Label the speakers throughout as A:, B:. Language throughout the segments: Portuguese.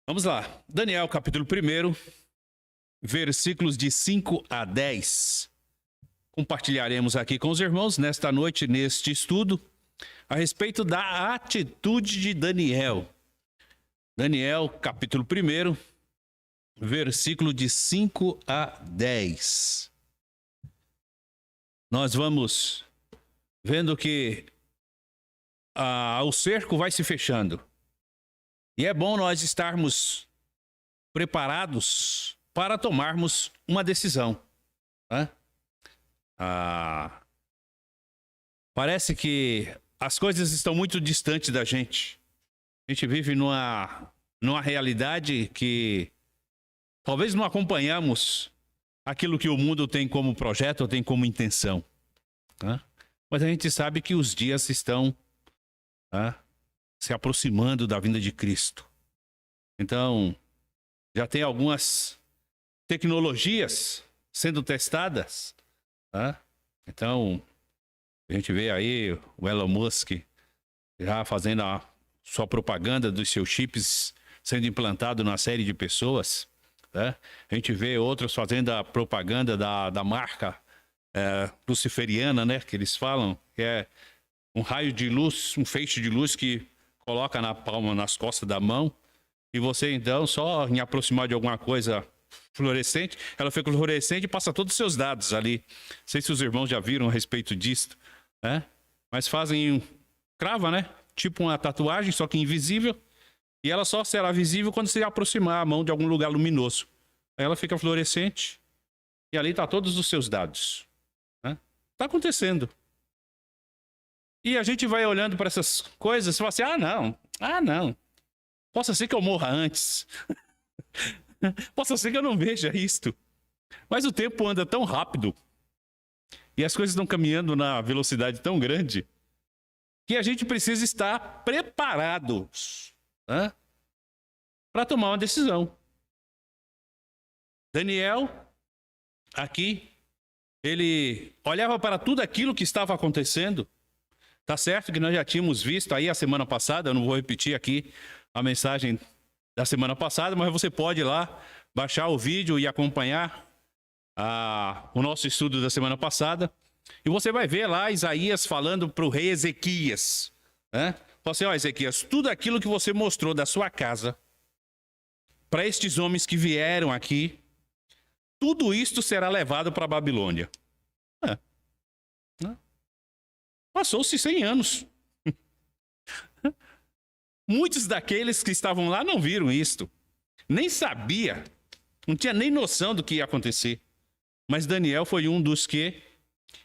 A: Vamos lá. Daniel, capítulo 1, versículos de 5 a 10. Compartilharemos aqui com os irmãos nesta noite, neste estudo, a respeito da atitude de Daniel. Daniel, capítulo 1, versículo de 5 a 10. Nós vamos vendo que o cerco vai se fechando. E é bom nós estarmos preparados para tomarmos uma decisão. Né? Parece que as coisas estão muito distantes da gente. A gente vive numa realidade que talvez não acompanhamos aquilo que o mundo tem como projeto ou tem como intenção. Né? Mas a gente sabe que os dias estão se aproximando da vinda de Cristo. Então, já tem algumas tecnologias sendo testadas. Então, a gente vê aí o Elon Musk já fazendo a sua propaganda dos seus chips sendo implantado na série de pessoas. A gente vê outros fazendo a propaganda da marca luciferiana, né, que eles falam, que é um raio de luz, um feixe de luz que coloca na palma, nas costas da mão, e você então, só em aproximar de alguma coisa fluorescente, ela fica fluorescente e passa todos os seus dados ali. Não sei se os irmãos já viram a respeito disso, né? Mas fazem crava, né? Tipo uma tatuagem, só que invisível, e ela só será visível quando você aproximar a mão de algum lugar luminoso. Aí ela fica fluorescente, e ali está todos os seus dados. Está acontecendo. E a gente vai olhando para essas coisas e fala assim, não. Possa ser que eu morra antes. Possa ser que eu não veja isto. Mas o tempo anda tão rápido e as coisas estão caminhando na velocidade tão grande que a gente precisa estar preparados para tomar uma decisão. Daniel, aqui, ele olhava para tudo aquilo que estava acontecendo. Tá certo que nós já tínhamos visto aí a semana passada, eu não vou repetir aqui a mensagem da semana passada, mas você pode ir lá, baixar o vídeo e acompanhar o nosso estudo da semana passada. E você vai ver lá Isaías falando para o rei Ezequias. Fala assim, Ezequias, tudo aquilo que você mostrou da sua casa para estes homens que vieram aqui, tudo isto será levado para a Babilônia. Passou-se 100 anos. Muitos daqueles que estavam lá não viram isto. Nem sabia. Não tinha nem noção do que ia acontecer. Mas Daniel foi um dos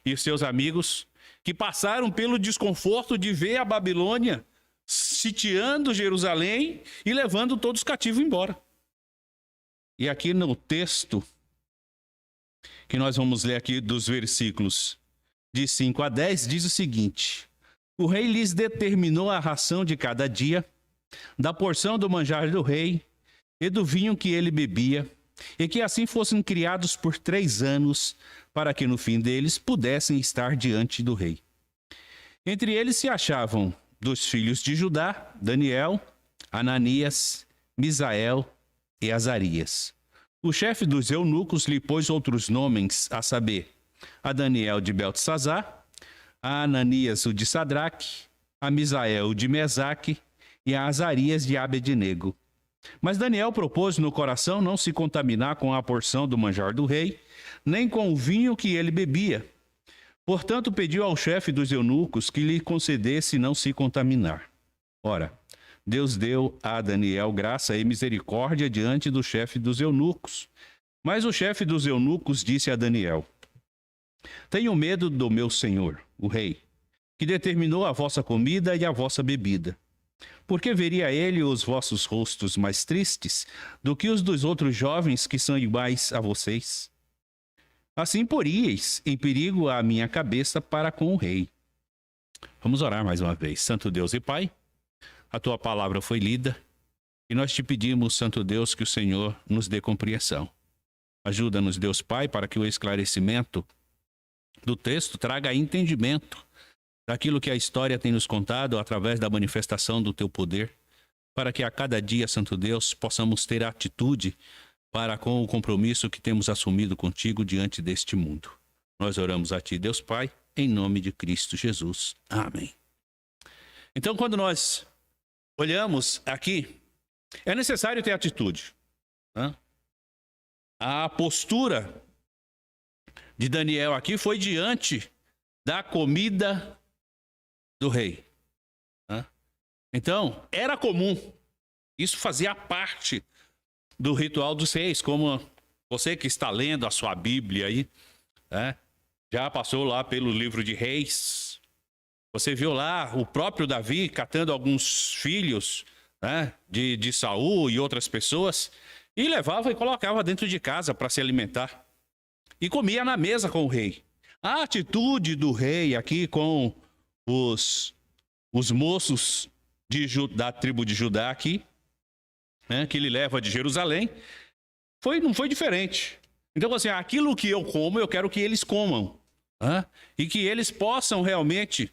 A: e os seus amigos, que passaram pelo desconforto de ver a Babilônia sitiando Jerusalém e levando todos cativos embora. E aqui no texto, que nós vamos ler aqui dos versículos de 5 a 10, diz o seguinte: o rei lhes determinou a ração de cada dia, da porção do manjar do rei e do vinho que ele bebia, e que assim fossem criados por 3 anos, para que no fim deles pudessem estar diante do rei. Entre eles se achavam dos filhos de Judá, Daniel, Ananias, Misael e Azarias. O chefe dos eunucos lhe pôs outros nomes, a saber, a Daniel de Beltesazar, a Ananias o de Sadraque, a Misael o de Mesaque e a Azarias de Abednego. Mas Daniel propôs no coração não se contaminar com a porção do manjar do rei, nem com o vinho que ele bebia. Portanto, pediu ao chefe dos eunucos que lhe concedesse não se contaminar. Ora, Deus deu a Daniel graça e misericórdia diante do chefe dos eunucos. Mas o chefe dos eunucos disse a Daniel: tenho medo do meu senhor, o rei, que determinou a vossa comida e a vossa bebida. Porque veria ele os vossos rostos mais tristes do que os dos outros jovens que são iguais a vocês? Assim poríeis em perigo a minha cabeça para com o rei. Vamos orar mais uma vez. Santo Deus e Pai, a tua palavra foi lida e nós te pedimos, Santo Deus, que o Senhor nos dê compreensão. Ajuda-nos, Deus Pai, para que o esclarecimento do texto traga entendimento daquilo que a história tem nos contado através da manifestação do teu poder, para que a cada dia, Santo Deus, possamos ter atitude para com o compromisso que temos assumido contigo diante deste mundo. Nós oramos a ti, Deus Pai, em nome de Cristo Jesus. Amém. Então, quando nós olhamos aqui, é necessário ter atitude, né? A postura de Daniel aqui foi diante da comida do rei, né? Então, era comum, isso fazia parte do ritual dos reis, como você que está lendo a sua Bíblia aí, né? Já passou lá pelo livro de Reis, você viu lá o próprio Davi catando alguns filhos, né, de Saul e outras pessoas, e levava e colocava dentro de casa para se alimentar. E comia na mesa com o rei. A atitude do rei aqui com os moços da tribo de Judá aqui, né, que ele leva de Jerusalém, não foi diferente. Então, assim, aquilo que eu como, eu quero que eles comam, né? E que eles possam realmente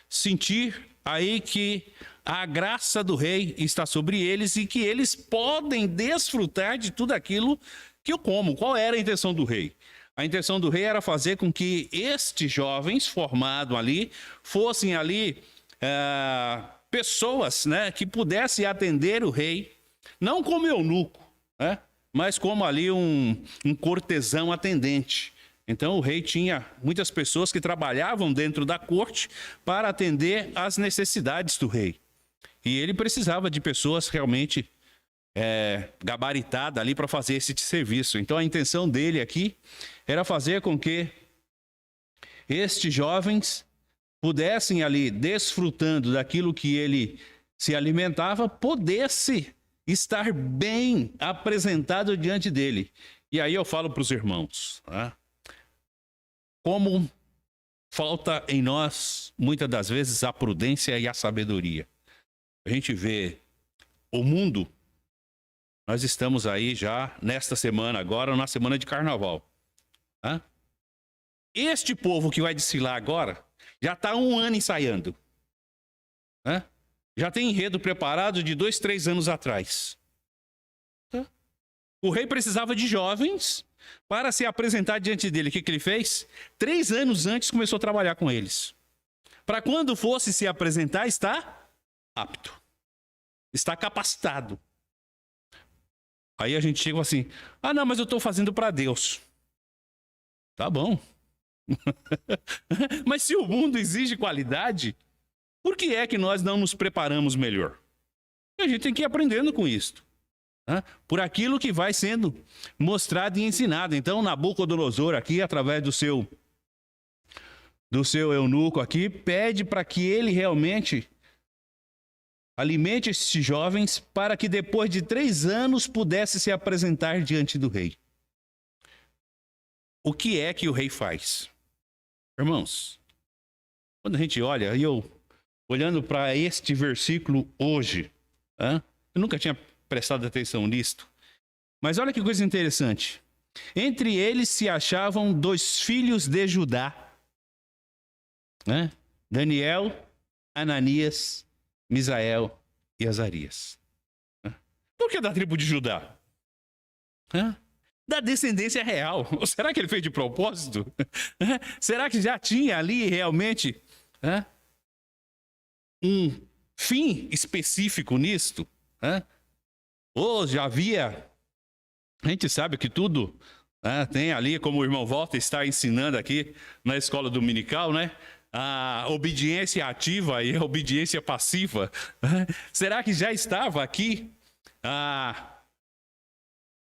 A: sentir aí que a graça do rei está sobre eles e que eles podem desfrutar de tudo aquilo que eu como. Qual era a intenção do rei? A intenção do rei era fazer com que estes jovens formados ali fossem ali pessoas, né, que pudessem atender o rei, não como eunuco, né, mas como ali um cortesão atendente. Então o rei tinha muitas pessoas que trabalhavam dentro da corte para atender às necessidades do rei. E ele precisava de pessoas realmente gabaritadas ali para fazer esse serviço. Então a intenção dele aqui era fazer com que estes jovens pudessem ali, desfrutando daquilo que ele se alimentava, pudesse estar bem apresentado diante dele. E aí eu falo para os irmãos, tá? Como falta em nós, muitas das vezes, a prudência e a sabedoria. A gente vê o mundo, nós estamos aí já nesta semana, agora na semana de carnaval. Tá? Este povo que vai desfilar agora, já está 1 ano ensaiando. Tá? Já tem enredo preparado de 2, 3 anos atrás. Tá? O rei precisava de jovens para se apresentar diante dele. O que ele fez? 3 anos antes começou a trabalhar com eles. Para quando fosse se apresentar, está apto. Está capacitado. Aí a gente chega assim, não, mas eu estou fazendo para Deus. Tá bom. Mas se o mundo exige qualidade, por que é que nós não nos preparamos melhor? A gente tem que ir aprendendo com isso. Por aquilo que vai sendo mostrado e ensinado. Então Nabucodonosor aqui, através do seu eunuco aqui, pede para que ele realmente alimente esses jovens para que depois de 3 anos pudesse se apresentar diante do rei. O que é que o rei faz? Irmãos, quando a gente olha, olhando para este versículo hoje, eu nunca tinha prestado atenção nisto, mas olha que coisa interessante. Entre eles se achavam 2 filhos de Judá, né? Daniel, Ananias, Misael e Azarias. Por que da tribo de Judá? Da descendência real. Será que ele fez de propósito? Será que já tinha ali realmente um fim específico nisto? Ou já havia... A gente sabe que tudo tem ali, como o irmão Walter está ensinando aqui na escola dominical, né? A obediência ativa e a obediência passiva. Será que já estava aqui a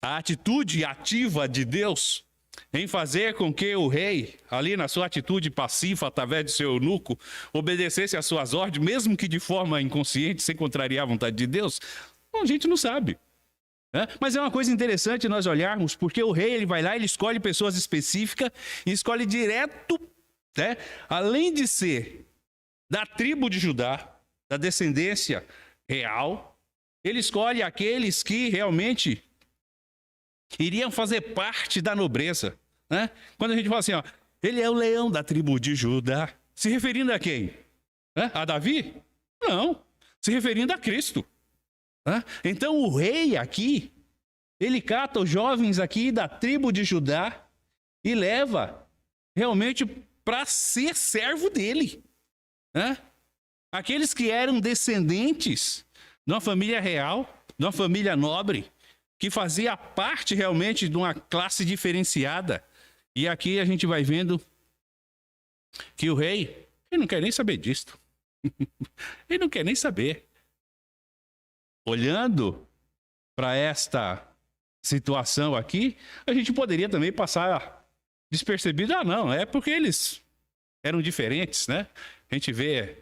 A: atitude ativa de Deus em fazer com que o rei, ali na sua atitude passiva, através do seu eunuco, obedecesse às suas ordens, mesmo que de forma inconsciente, sem contrariar a vontade de Deus? Bom, a gente não sabe. Mas é uma coisa interessante nós olharmos, porque o rei ele vai lá, ele escolhe pessoas específicas e escolhe direto, né? Além de ser da tribo de Judá, da descendência real, ele escolhe aqueles que realmente iriam fazer parte da nobreza. Né? Quando a gente fala assim, ele é o leão da tribo de Judá, se referindo a quem? A Davi? Não, se referindo a Cristo. Então o rei aqui, ele cata os jovens aqui da tribo de Judá e leva realmente para ser servo dele. Aqueles que eram descendentes de uma família real, de uma família nobre, que fazia parte realmente de uma classe diferenciada. E aqui a gente vai vendo que o rei, ele não quer nem saber disto. Ele não quer nem saber. Olhando para esta situação aqui, a gente poderia também passar despercebido. Não, é porque eles eram diferentes, né? A gente vê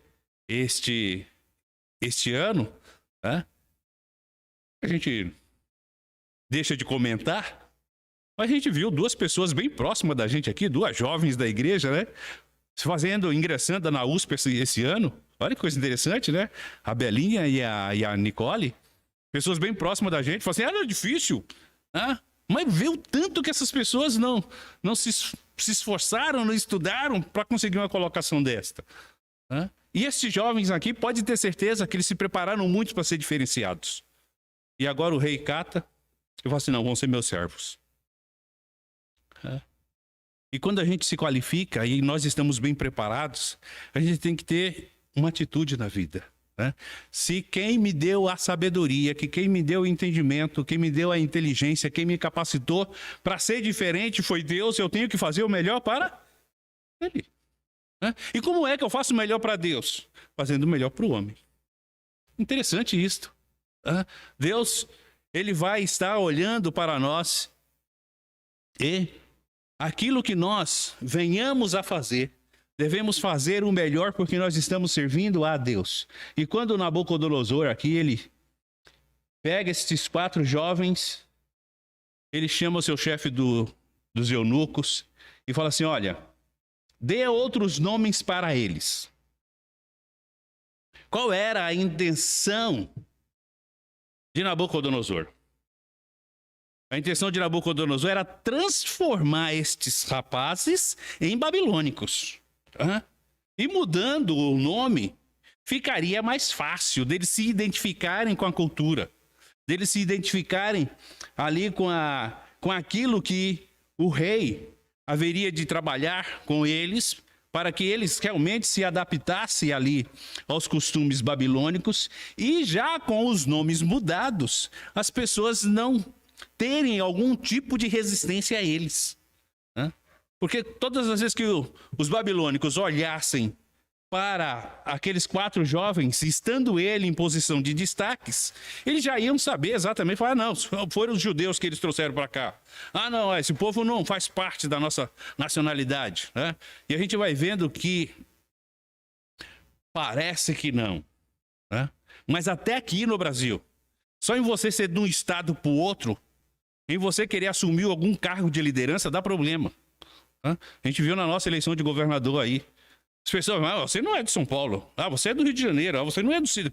A: este ano, a gente deixa de comentar, mas a gente viu duas pessoas bem próximas da gente aqui, duas jovens da igreja, né? Ingressando na USP esse ano. Olha que coisa interessante, né? A Belinha e a Nicole, pessoas bem próximas da gente, falam assim, era difícil, mas vê o tanto que essas pessoas não se esforçaram, não estudaram para conseguir uma colocação desta. E esses jovens aqui, pode ter certeza que eles se prepararam muito para ser diferenciados. E agora o rei cata e fala assim, não, vão ser meus servos. E quando a gente se qualifica e nós estamos bem preparados, a gente tem que ter uma atitude na vida. Se quem me deu a sabedoria, quem me deu o entendimento, quem me deu a inteligência, quem me capacitou para ser diferente foi Deus, eu tenho que fazer o melhor para Ele. E como é que eu faço o melhor para Deus? Fazendo o melhor para o homem. Interessante isto. Deus, Ele vai estar olhando para nós e aquilo que nós venhamos a fazer, devemos fazer o melhor porque nós estamos servindo a Deus. E quando Nabucodonosor aqui, ele pega esses 4 jovens, ele chama o seu chefe dos eunucos e fala assim, olha, dê outros nomes para eles. Qual era a intenção de Nabucodonosor? A intenção de Nabucodonosor era transformar estes rapazes em babilônicos. E mudando o nome, ficaria mais fácil deles se identificarem com a cultura, deles se identificarem ali com aquilo que o rei haveria de trabalhar com eles, para que eles realmente se adaptassem ali aos costumes babilônicos, e já com os nomes mudados, as pessoas não terem algum tipo de resistência a eles. Porque todas as vezes que os babilônicos olhassem para aqueles 4 jovens, estando ele em posição de destaques, eles já iam saber exatamente, falar, não, foram os judeus que eles trouxeram para cá. Não, esse povo não faz parte da nossa nacionalidade. E a gente vai vendo que parece que não. Mas até aqui no Brasil, só em você ser de um estado para o outro, em você querer assumir algum cargo de liderança, dá problema. A gente viu na nossa eleição de governador aí. As pessoas falam, você não é de São Paulo. Você é do Rio de Janeiro. Você não é do Ciro.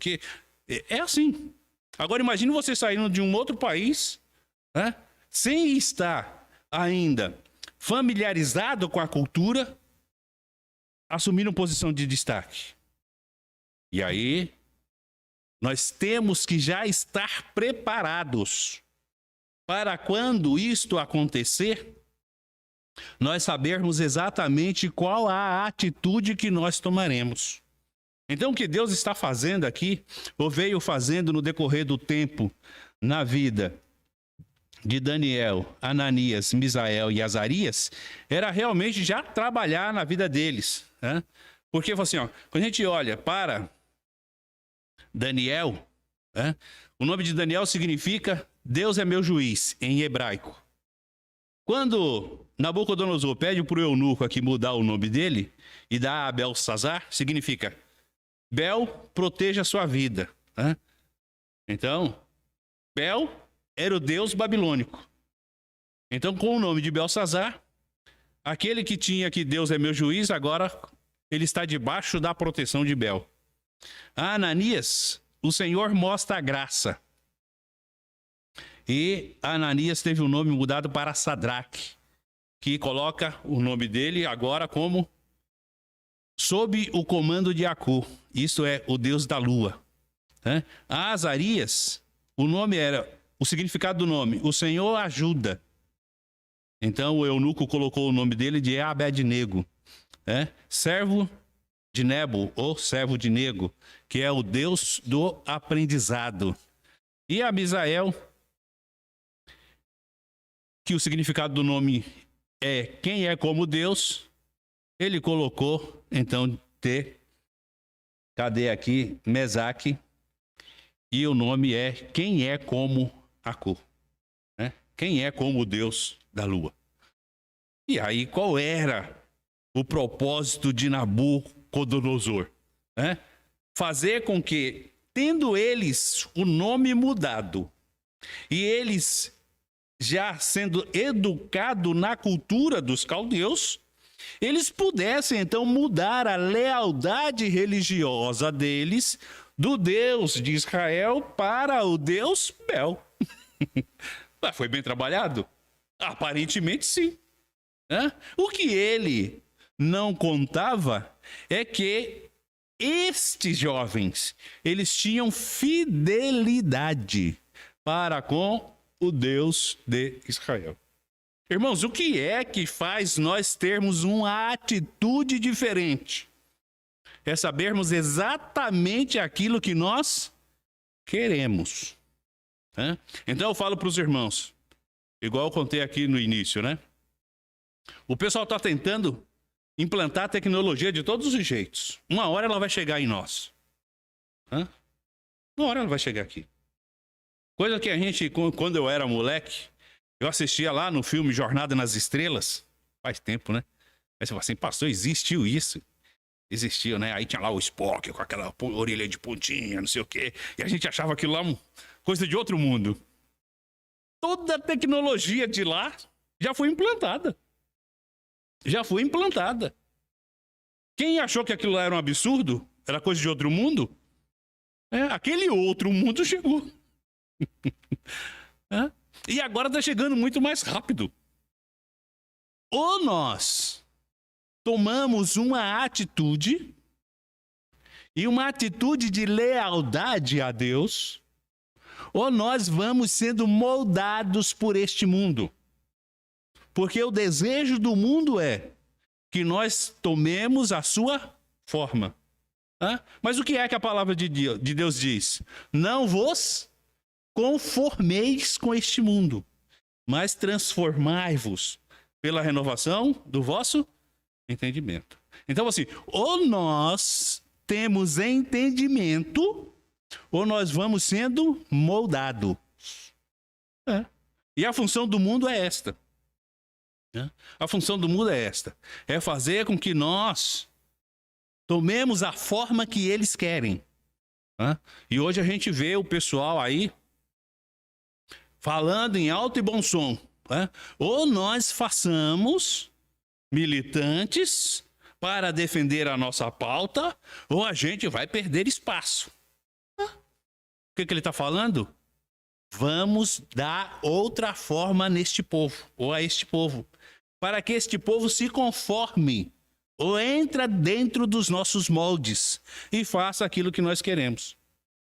A: É assim. Agora imagine você saindo de um outro país, sem estar ainda familiarizado com a cultura, assumindo posição de destaque. E aí, nós temos que já estar preparados para quando isto acontecer, nós sabermos exatamente qual a atitude que nós tomaremos. Então, o que Deus está fazendo aqui, ou veio fazendo no decorrer do tempo, na vida de Daniel, Ananias, Misael e Azarias, era realmente já trabalhar na vida deles. Porque, assim, quando a gente olha para Daniel, o nome de Daniel significa Deus é meu juiz, em hebraico. Quando Nabucodonosor pede para o eunuco aqui mudar o nome dele e dá a Belsazar, significa Bel, proteja a sua vida. Então, Bel era o deus babilônico. Então, com o nome de Belsazar, aquele que tinha que Deus é meu juiz, agora ele está debaixo da proteção de Bel. A Ananias, o Senhor mostra a graça. E Ananias teve o nome mudado para Sadraque, que coloca o nome dele agora como sob o comando de Acu. Isso é o deus da lua. A Azarias o significado do nome, o Senhor ajuda. Então o eunuco colocou o nome dele de Abed-nego, servo de Nebo, ou servo de Nego, que é o Deus do aprendizado. E a Misael, que o significado do nome é quem é como Deus, ele colocou, então, cadê aqui? Mesaque, e o nome é quem é como Acu, quem é como o Deus da lua. E aí, qual era o propósito de Nabucodonosor? Fazer com que, tendo eles o nome mudado, e eles já sendo educados na cultura dos caldeus, eles pudessem então mudar a lealdade religiosa deles do Deus de Israel para o Deus Bel. Foi bem trabalhado? Aparentemente sim. O que ele não contava é que estes jovens, eles tinham fidelidade para com o Deus de Israel. Irmãos, o que é que faz nós termos uma atitude diferente? É sabermos exatamente aquilo que nós queremos. Então eu falo para os irmãos, igual eu contei aqui no início, O pessoal está tentando implantar a tecnologia de todos os jeitos. Uma hora ela vai chegar em nós. Uma hora ela vai chegar aqui. Coisa que a gente, quando eu era moleque, eu assistia lá no filme Jornada nas Estrelas. Faz tempo, Aí você fala assim, pastor, existiu isso? Existiu, Aí tinha lá o Spock com aquela orelha de pontinha, não sei o quê. E a gente achava aquilo lá coisa de outro mundo. Toda a tecnologia de lá já foi implantada. Quem achou que aquilo lá era um absurdo, era coisa de outro mundo, aquele outro mundo chegou. E agora está chegando muito mais rápido. Ou nós tomamos uma atitude, e uma atitude de lealdade a Deus, ou nós vamos sendo moldados por este mundo. Porque o desejo do mundo é que nós tomemos a sua forma. Mas o que é que a palavra de Deus diz? Não vos conformeis com este mundo, mas transformai-vos pela renovação do vosso entendimento. Então, assim, ou nós temos entendimento, ou nós vamos sendo moldados. E a função do mundo é esta. A função do mundo é esta. É fazer com que nós tomemos a forma que eles querem. E hoje a gente vê o pessoal aí falando em alto e bom som. Ou nós façamos militantes para defender a nossa pauta, ou a gente vai perder espaço. O que ele está falando? Vamos dar outra forma neste povo, ou a este povo, para que este povo se conforme, ou entra dentro dos nossos moldes e faça aquilo que nós queremos.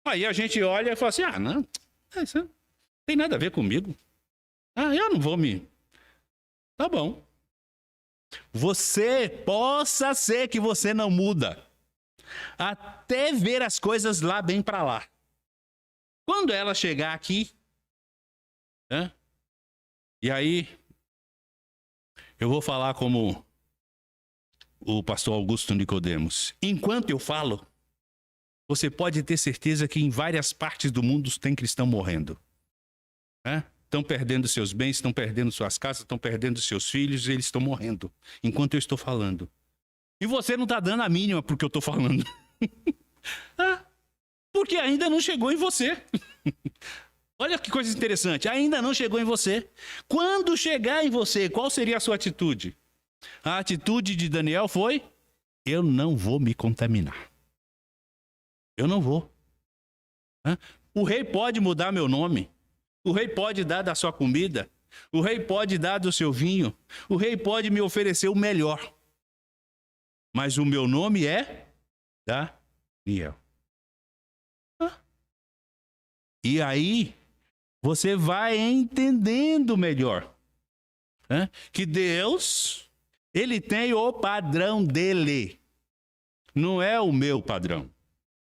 A: Aí a gente olha e fala assim, não, isso não tem nada a ver comigo. Eu não vou me... Tá bom. Possa ser que você não muda, até ver as coisas lá bem para lá. Quando ela chegar aqui, e aí eu vou falar como o pastor Augusto Nicodemos. Enquanto eu falo, você pode ter certeza que em várias partes do mundo tem cristão morrendo. Estão perdendo seus bens, estão perdendo suas casas, estão perdendo seus filhos, eles estão morrendo, enquanto eu estou falando. E você não está dando a mínima porque eu estou falando. Porque ainda não chegou em você. Olha que coisa interessante, ainda não chegou em você. Quando chegar em você, qual seria a sua atitude? A atitude de Daniel foi, eu não vou me contaminar. Eu não vou. O rei pode mudar meu nome. O rei pode dar da sua comida. O rei pode dar do seu vinho. O rei pode me oferecer o melhor. Mas o meu nome é Daniel. E aí, você vai entendendo melhor, né? Que Deus, ele tem o padrão dele. Não é o meu padrão.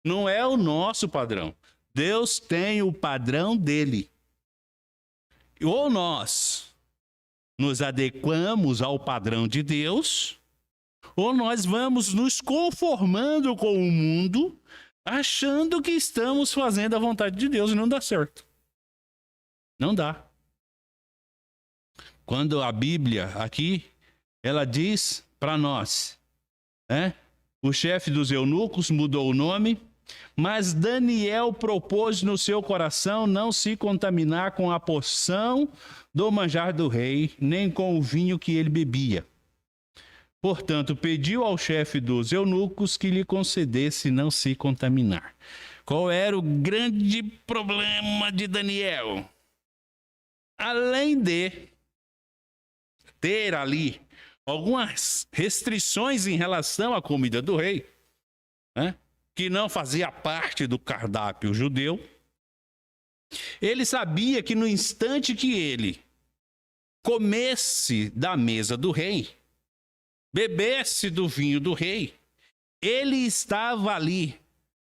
A: Não é o nosso padrão. Deus tem o padrão dele. Ou nós nos adequamos ao padrão de Deus, ou nós vamos nos conformando com o mundo, achando que estamos fazendo a vontade de Deus e não dá certo. Não dá. Quando a Bíblia aqui, ela diz para nós, né? O chefe dos eunucos mudou o nome, mas Daniel propôs no seu coração não se contaminar com a porção do manjar do rei, nem com o vinho que ele bebia. Portanto, pediu ao chefe dos eunucos que lhe concedesse não se contaminar. Qual era o grande problema de Daniel? Além de ter ali algumas restrições em relação à comida do rei, né, que não fazia parte do cardápio judeu, ele sabia que no instante que ele comesse da mesa do rei, bebesse do vinho do rei, ele estava ali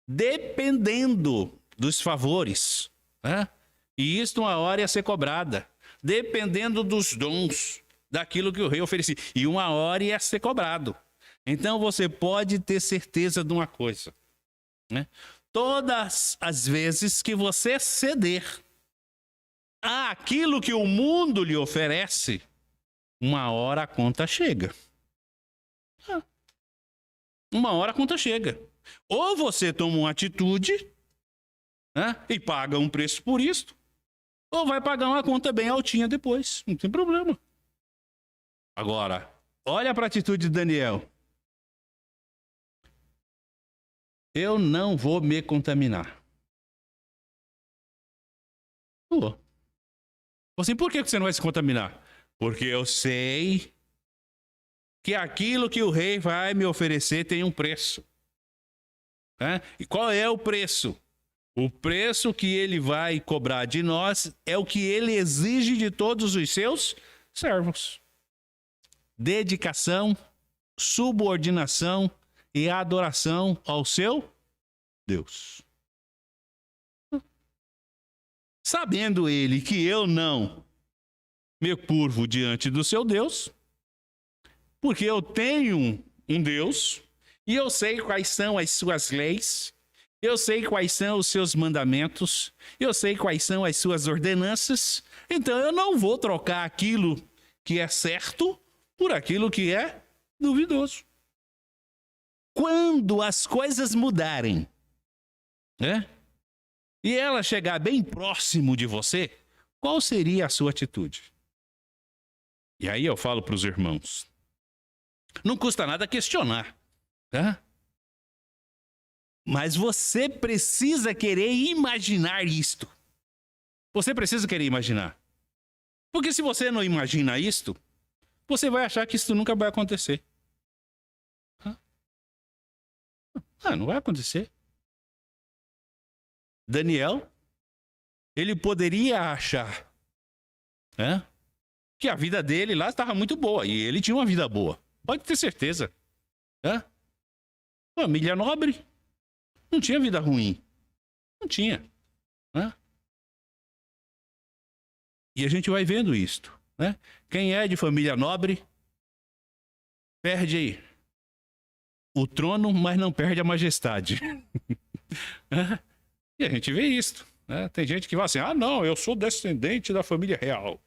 A: dependendo dos favores, né? E isto uma hora ia ser cobrada, dependendo dos dons, daquilo que o rei oferecia, e uma hora ia ser cobrado. Então você pode ter certeza de uma coisa, né? Todas as vezes que você ceder àquilo que o mundo lhe oferece, uma hora a conta chega. Uma hora a conta chega. Ou você toma uma atitude, né, e paga um preço por isso, ou vai pagar uma conta bem altinha depois. Não tem problema. Agora, olha para a atitude de Daniel. Eu não vou me contaminar. Pô. Assim, por que você não vai se contaminar? Porque eu sei que aquilo que o rei vai me oferecer tem um preço. Né? E qual é o preço? O preço que ele vai cobrar de nós é o que ele exige de todos os seus servos. Dedicação, subordinação e adoração ao seu Deus. Sabendo ele que eu não me curvo diante do seu Deus, porque eu tenho um Deus e eu sei quais são as suas leis, eu sei quais são os seus mandamentos, eu sei quais são as suas ordenanças, então eu não vou trocar aquilo que é certo por aquilo que é duvidoso. Quando as coisas mudarem, né, e ela chegar bem próximo de você, qual seria a sua atitude? E aí eu falo para os irmãos, não custa nada questionar, tá? Mas você precisa querer imaginar isto. Você precisa querer imaginar. Porque se você não imagina isto, você vai achar que isso nunca vai acontecer. Não vai acontecer. Daniel, ele poderia achar, né, que a vida dele lá estava muito boa. E ele tinha uma vida boa. Pode ter certeza. Né? Família nobre. Não tinha vida ruim. Não tinha. Né? E a gente vai vendo isto. Né? Quem é de família nobre perde o trono, mas não perde a majestade. E a gente vê isto. Né? Tem gente que fala assim, não, eu sou descendente da família real.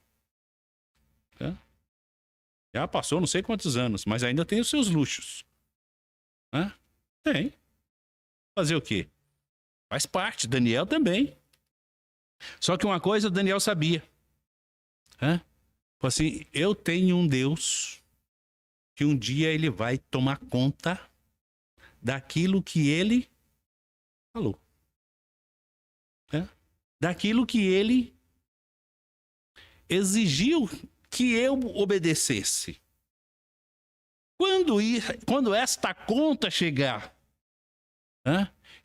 A: Já passou não sei quantos anos, mas ainda tem os seus luxos. Tem. Fazer o quê? Faz parte, Daniel também. Só que uma coisa Daniel sabia. Falou assim, eu tenho um Deus que um dia ele vai tomar conta daquilo que ele falou. Daquilo que ele exigiu que eu obedecesse. Quando esta conta chegar,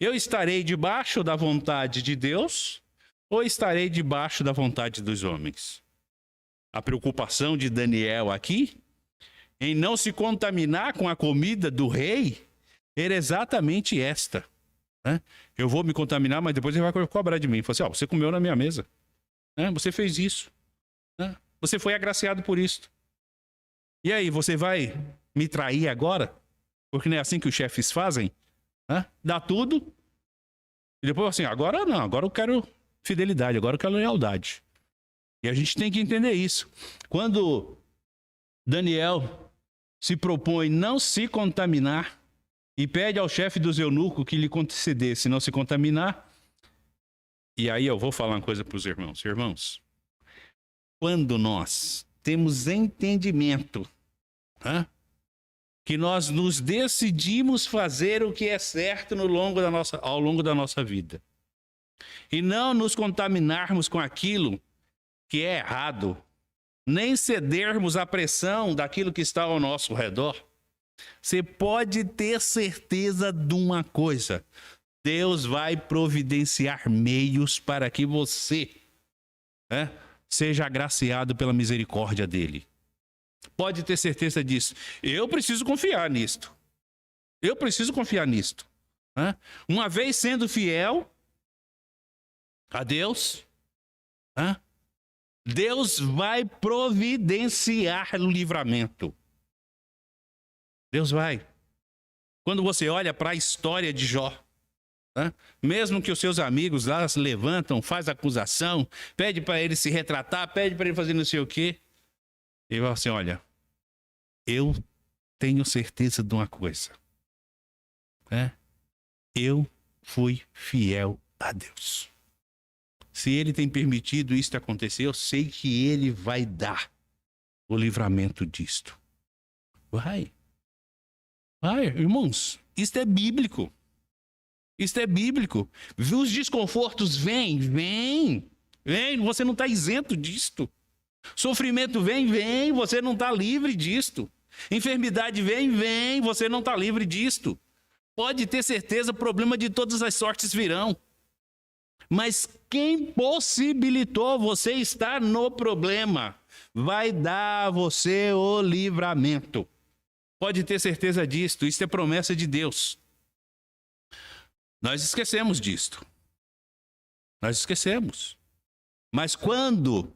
A: eu estarei debaixo da vontade de Deus ou estarei debaixo da vontade dos homens? A preocupação de Daniel aqui, em não se contaminar com a comida do rei, era exatamente esta. Né? Eu vou me contaminar, mas depois ele vai cobrar de mim. Fala assim, você comeu na minha mesa. Né? Você fez isso. Né? Você foi agraciado por isso. E aí, você vai me trair agora? Porque não é assim que os chefes fazem? Né? Dá tudo. E depois assim, agora não, agora eu quero fidelidade, agora eu quero lealdade. E a gente tem que entender isso. Quando Daniel se propõe não se contaminar e pede ao chefe dos eunucos que lhe concedesse não se contaminar, e aí eu vou falar uma coisa para os irmãos. Irmãos, quando nós temos entendimento, que nós nos decidimos fazer o que é certo ao longo da nossa vida, e não nos contaminarmos com aquilo que é errado, nem cedermos à pressão daquilo que está ao nosso redor, você pode ter certeza de uma coisa: Deus vai providenciar meios para que você seja agraciado pela misericórdia dele. Pode ter certeza disso. Eu preciso confiar nisto. Eu preciso confiar nisto. Uma vez sendo fiel a Deus, Deus vai providenciar o livramento. Deus vai. Quando você olha para a história de Jó, mesmo que os seus amigos lá se levantam, faz acusação, pede para ele se retratar, pede para ele fazer não sei o quê, ele fala assim, olha, eu tenho certeza de uma coisa. Eu fui fiel a Deus. Se ele tem permitido isso acontecer, eu sei que ele vai dar o livramento disto. Vai, irmãos, isto é bíblico. Isto é bíblico. Os desconfortos vêm. Você não está isento disto. Sofrimento vem, você não está livre disto. Enfermidade vem, você não está livre disto. Pode ter certeza, problema de todas as sortes virão. Mas quem possibilitou você estar no problema vai dar a você o livramento. Pode ter certeza disto, isso é promessa de Deus. Nós esquecemos disto. Nós esquecemos. Mas quando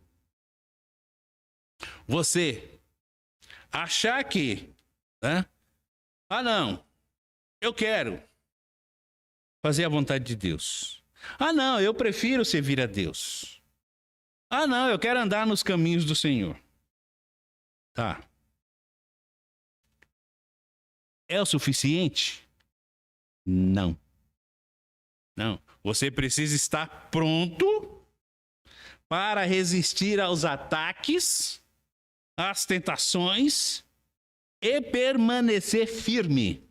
A: você achar que, não, eu quero fazer a vontade de Deus. Não, eu prefiro servir a Deus. Não, eu quero andar nos caminhos do Senhor. Tá. É o suficiente? Não. Você precisa estar pronto para resistir aos ataques, às tentações e permanecer firme.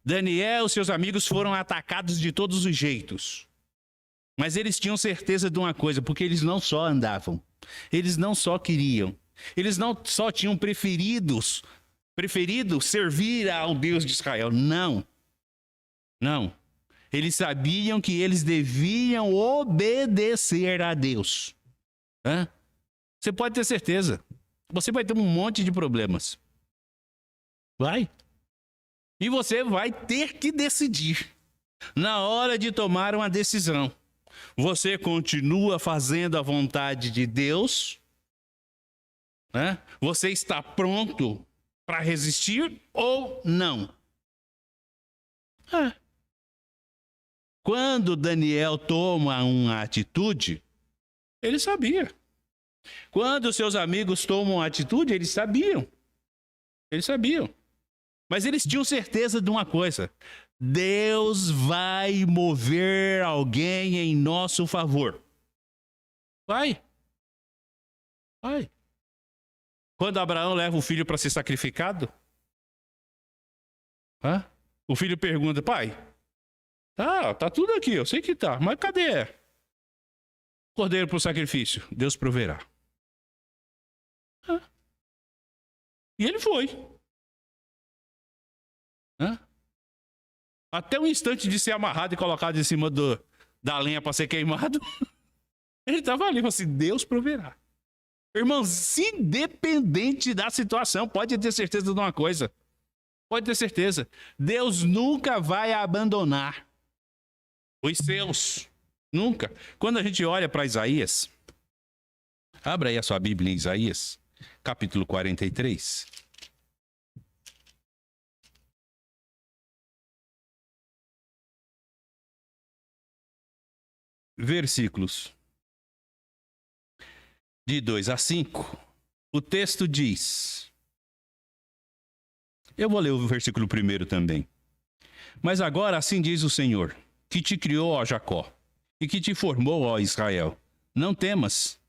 A: Daniel e seus amigos foram atacados de todos os jeitos. Mas eles tinham certeza de uma coisa, porque eles não só andavam, eles não só queriam, eles não só tinham preferido servir ao Deus de Israel. Não. Eles sabiam que eles deviam obedecer a Deus. Você pode ter certeza. Você vai ter um monte de problemas. Vai. E você vai ter que decidir. Na hora de tomar uma decisão, você continua fazendo a vontade de Deus? Você está pronto para resistir ou não? Quando Daniel toma uma atitude, ele sabia. Quando seus amigos tomam uma atitude, eles sabiam. Mas eles tinham certeza de uma coisa: Deus vai mover alguém em nosso favor. Vai. Quando Abraão leva o filho para ser sacrificado, o filho pergunta, pai, tá tudo aqui, eu sei que tá, mas cadê o cordeiro para o sacrifício? Deus proverá. E ele foi. Até o instante de ser amarrado e colocado em cima da lenha para ser queimado. Ele estava ali, falou assim, Deus proverá. Irmãos, independente da situação, pode ter certeza de uma coisa. Pode ter certeza. Deus nunca vai abandonar os seus. Nunca. Quando a gente olha para Isaías, abra aí a sua Bíblia em Isaías, capítulo 43. Versículos de 2 a 5. O texto diz... Eu vou ler o versículo primeiro também. Mas agora assim diz o Senhor, que te criou, ó Jacó, e que te formou, ó Israel. Não temas,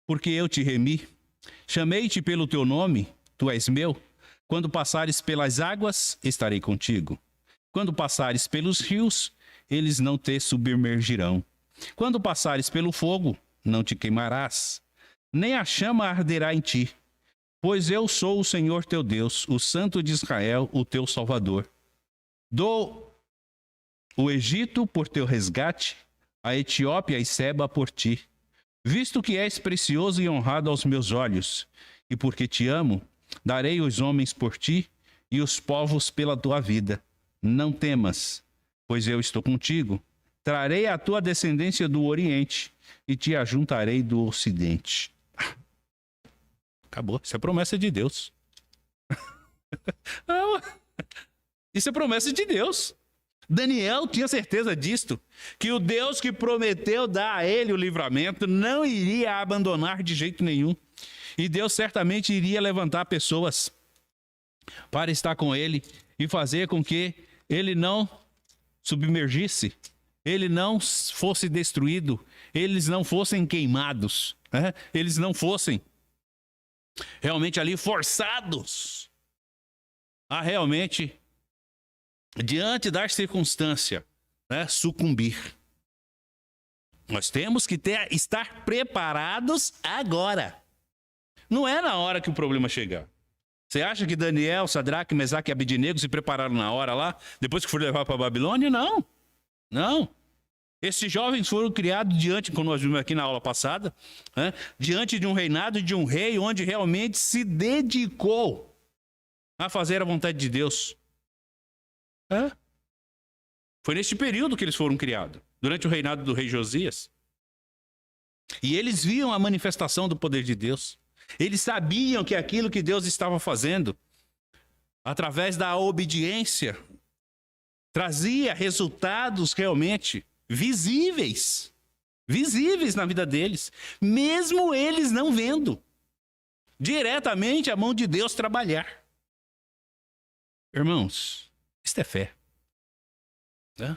A: porque eu te remi. Chamei-te pelo teu nome, tu és meu. Quando passares pelas águas, estarei contigo. Quando passares pelos rios, eles não te submergirão. Quando passares pelo fogo, não te queimarás, nem a chama arderá em ti. Pois eu sou o Senhor teu Deus, o Santo de Israel, o teu Salvador. Dou o Egito por teu resgate, a Etiópia e Seba por ti. Visto que és precioso e honrado aos meus olhos, e porque te amo, darei os homens por ti e os povos pela tua vida. Não temas, pois eu estou contigo. Trarei a tua descendência do Oriente e te ajuntarei do Ocidente. Acabou. Isso é promessa de Deus. Isso é promessa de Deus. Daniel tinha certeza disto, que o Deus que prometeu dar a ele o livramento não iria abandonar de jeito nenhum. E Deus certamente iria levantar pessoas para estar com ele e fazer com que ele não submergisse, ele não fosse destruído, eles não fossem queimados, né? Eles não fossem realmente ali forçados a realmente, diante das circunstâncias, né, sucumbir. Nós temos que estar preparados agora. Não é na hora que o problema chegar. Você acha que Daniel, Sadraque, Mesaque e Abednego se prepararam na hora lá, depois que foram levados para a Babilônia? Não. Não. Esses jovens foram criados diante, como nós vimos aqui na aula passada, né, diante de um reinado de um rei onde realmente se dedicou a fazer a vontade de Deus. Foi neste período que eles foram criados, durante o reinado do rei Josias. E eles viam a manifestação do poder de Deus. Eles sabiam que aquilo que Deus estava fazendo, através da obediência, trazia resultados realmente visíveis na vida deles, mesmo eles não vendo diretamente a mão de Deus trabalhar. Irmãos, isto é fé. Né?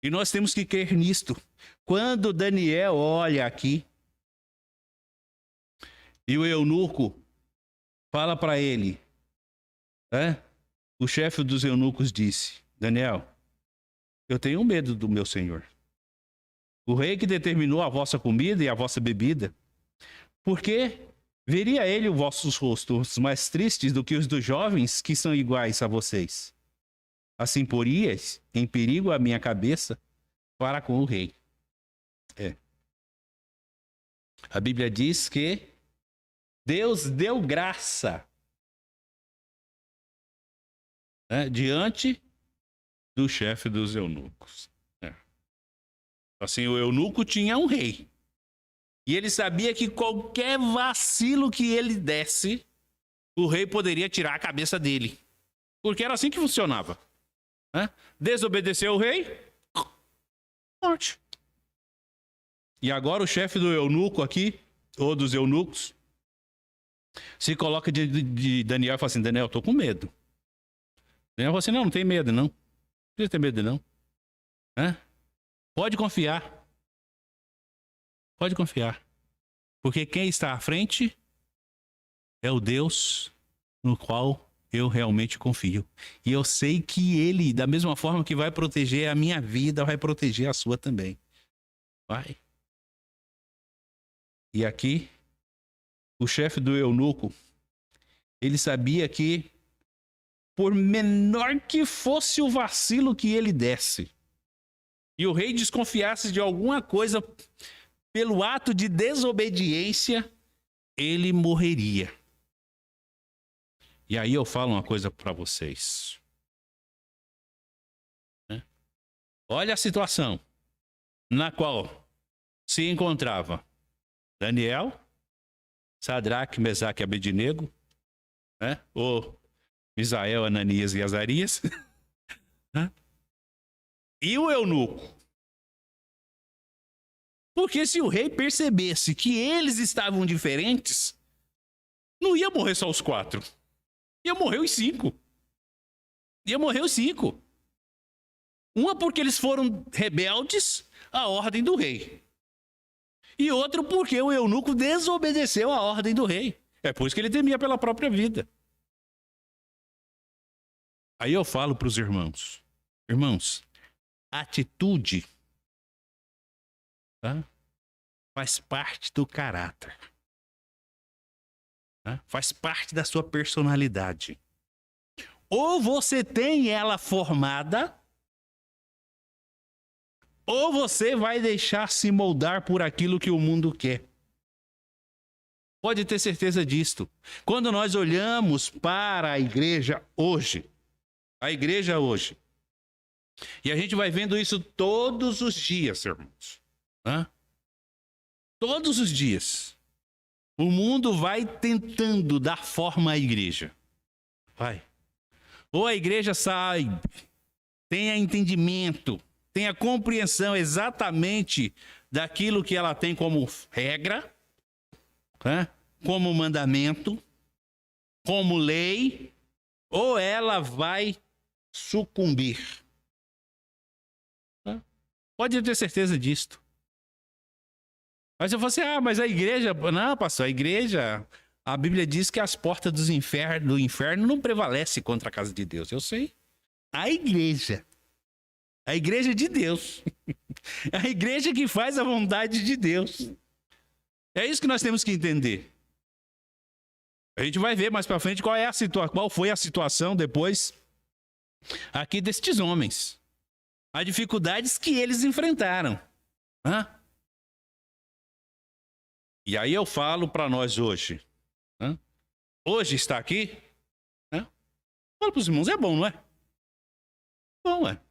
A: E nós temos que crer nisto. Quando Daniel olha aqui, e o eunuco fala para ele, o chefe dos eunucos disse, Daniel, eu tenho medo do meu senhor. O rei que determinou a vossa comida e a vossa bebida, porque veria ele os vossos rostos mais tristes do que os dos jovens que são iguais a vocês. Assim porias em perigo a minha cabeça para com o rei. A Bíblia diz que Deus deu graça diante do chefe dos eunucos. Assim, o eunuco tinha um rei. E ele sabia que qualquer vacilo que ele desse, o rei poderia tirar a cabeça dele. Porque era assim que funcionava. Desobedeceu o rei, morte. E agora o chefe do eunuco aqui, ou dos eunucos, se coloca de Daniel e fala assim, Daniel, eu tô com medo. Daniel fala assim, não tem medo não. Não precisa ter medo não. Pode confiar. Pode confiar. Porque quem está à frente é o Deus no qual eu realmente confio. E eu sei que ele, da mesma forma que vai proteger a minha vida, vai proteger a sua também. Vai. E aqui, o chefe do eunuco, ele sabia que, por menor que fosse o vacilo que ele desse, e o rei desconfiasse de alguma coisa pelo ato de desobediência, ele morreria. E aí eu falo uma coisa para vocês. Olha a situação na qual se encontrava Daniel, Sadraque, Mesaque e Abednego, né? Ou Misael, Ananias e Azarias, né? E o eunuco. Porque se o rei percebesse que eles estavam diferentes, não ia morrer só os 4. Ia morrer os 5. Ia morrer os 5. Uma porque eles foram rebeldes à ordem do rei. E outro porque o eunuco desobedeceu à ordem do rei. É por isso que ele temia pela própria vida. Aí eu falo para os irmãos. Irmãos, atitude, tá? Faz parte do caráter. Tá? Faz parte da sua personalidade. Ou você tem ela formada, ou você vai deixar se moldar por aquilo que o mundo quer. Pode ter certeza disto. Quando nós olhamos para a igreja hoje, e a gente vai vendo isso todos os dias, irmãos. Né? Todos os dias. O mundo vai tentando dar forma à igreja. Vai. Ou a igreja sabe, tenha entendimento, tenha compreensão exatamente daquilo que ela tem como regra, né? Como mandamento, como lei, ou ela vai sucumbir. Né? Pode ter certeza disto. Mas eu falo assim, mas a igreja... Não, pastor, a igreja... A Bíblia diz que as portas do inferno não prevalecem contra a casa de Deus. Eu sei. A igreja de Deus. A igreja que faz a vontade de Deus. É isso que nós temos que entender. A gente vai ver mais para frente qual foi a situação depois aqui destes homens. As dificuldades que eles enfrentaram. Hã? E aí eu falo para nós hoje. Hã? Hoje está aqui. Hã? Fala para os irmãos, é bom, não é? Bom, é.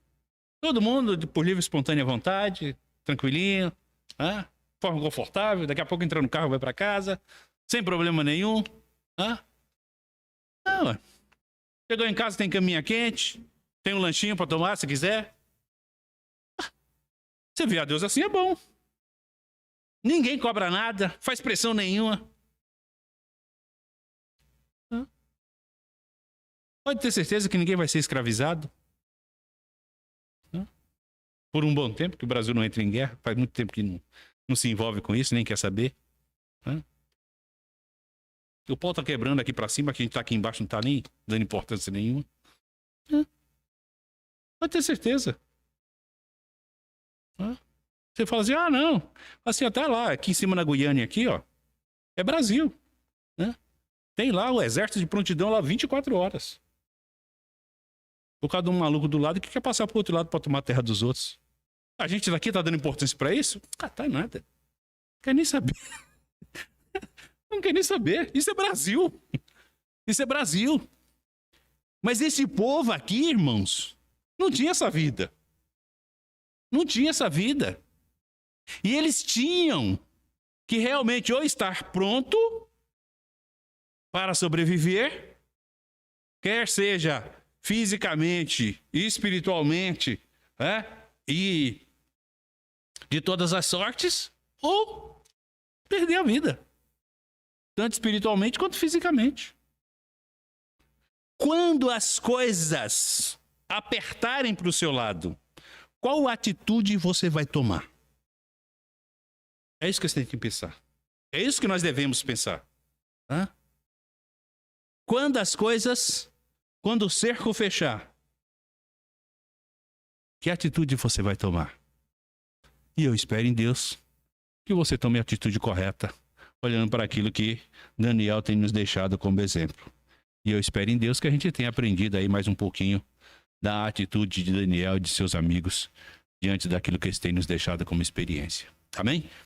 A: Todo mundo por livre e espontânea vontade, tranquilinho, hã? Forma confortável, daqui a pouco entra no carro, vai para casa, sem problema nenhum. Hã? Não, é. Chegou em casa, tem caminha quente, tem um lanchinho para tomar, se quiser. Você vê a Deus assim, é bom. Ninguém cobra nada, faz pressão nenhuma. Hã? Pode ter certeza que ninguém vai ser escravizado. Hã? Por um bom tempo, que o Brasil não entra em guerra, faz muito tempo que não se envolve com isso, nem quer saber. Hã? O pau tá quebrando aqui para cima, que a gente tá aqui embaixo não tá nem dando importância nenhuma. Hã? Pode ter certeza. Hã? Você fala assim, não. Assim, até lá, aqui em cima na Guiânia, aqui, ó. É Brasil. Né? Tem lá o exército de prontidão lá 24 horas. Por causa de um maluco do lado que quer passar pro outro lado para tomar a terra dos outros. A gente daqui tá dando importância para isso? Tá nada. Não quer nem saber. Não quer nem saber. Isso é Brasil. Isso é Brasil. Mas esse povo aqui, irmãos, não tinha essa vida. Não tinha essa vida. E eles tinham que realmente ou estar pronto para sobreviver, quer seja fisicamente, espiritualmente, e de todas as sortes, ou perder a vida, tanto espiritualmente quanto fisicamente. Quando as coisas apertarem para o seu lado, qual atitude você vai tomar? É isso que você tem que pensar. É isso que nós devemos pensar. Quando o cerco fechar, que atitude você vai tomar? E eu espero em Deus que você tome a atitude correta, olhando para aquilo que Daniel tem nos deixado como exemplo. E eu espero em Deus que a gente tenha aprendido aí mais um pouquinho da atitude de Daniel e de seus amigos diante daquilo que eles têm nos deixado como experiência. Amém?